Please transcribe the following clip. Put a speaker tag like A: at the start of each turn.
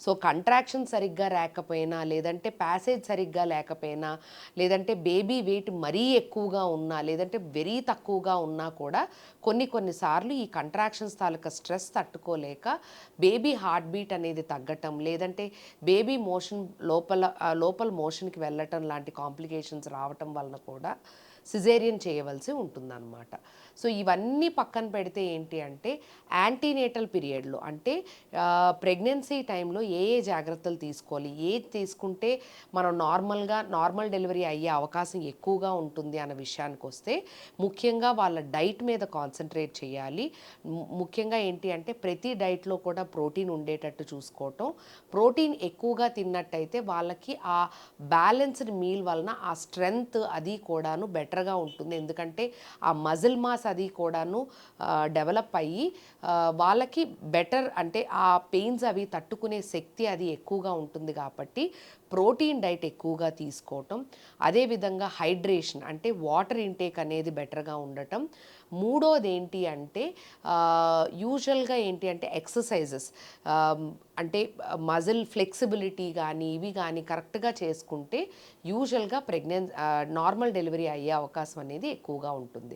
A: So contraction సరిగ్గా లేకపోయినా, లేదంటే ప్యాసేజ్ సరిగ్గా లేకపోయినా, లేదంటే బేబీ వెయిట్ మరీ ఎక్కువగా ఉన్నా, లేదంటే వెరీ తక్కువగా ఉన్నా కూడా కొన్ని సార్లు ఈ కంట్రాక్షన్స్ తాలూకా స్ట్రెస్ తట్టుకోలేక బేబీ హార్ట్ బీట్ అనేది తగ్గటం, లేదంటే బేబీ మోషన్ లోపల మోషన్కి వెళ్ళటం లాంటి కాంప్లికేషన్స్ రావటం వలన కూడా సిజేరియన్ చేయవలసి ఉంటుందన్నమాట. సో ఇవన్నీ పక్కన పెడితే ఏంటి అంటే యాంటీనేటల్ పీరియడ్లో అంటే ప్రెగ్నెన్సీ టైంలో ఏ ఏ జాగ్రత్తలు తీసుకోవాలి, ఏది తీసుకుంటే మనం నార్మల్ డెలివరీ అయ్యే అవకాశం ఎక్కువగా ఉంటుంది అన్న విషయానికి వస్తే ముఖ్యంగా వాళ్ళ డైట్ మీద కాన్సన్ట్రేట్ చేయాలి. ముఖ్యంగా ఏంటి అంటే ప్రతి డైట్లో కూడా ప్రోటీన్ ఉండేటట్టు చూసుకోవటం. ప్రోటీన్ ఎక్కువగా తిన్నట్టయితే వాళ్ళకి ఆ బ్యాలెన్స్డ్ మీల్ వలన ఆ స్ట్రెంగ్త్ అది కూడాను బెటర్గా ఉంటుంది. ఎందుకంటే ఆ మజిల్ మాస్ అది కూడాను డెవలప్ అయ్యి వాళ్ళకి బెటర్ అంటే ఆ పెయిన్స్ అవి తట్టుకునే శక్తి అది ఎక్కువగా ఉంటుంది కాబట్టి ప్రోటీన్ డైట్ ఎక్కువగా తీసుకోవటం, అదేవిధంగా హైడ్రేషన్ అంటే వాటర్ ఇంటేక్ అనేది బెటర్గా ఉండటం. మూడోది ఏంటి అంటే యూజువల్గా ఏంటి అంటే ఎక్సర్సైజెస్ అంటే మజిల్ ఫ్లెక్సిబిలిటీ కానీ ఇవి కానీ కరెక్ట్గా చేసుకుంటే యూజువల్గా నార్మల్ డెలివరీ అయ్యే అవకాశం అనేది ఎక్కువగా ఉంటుంది.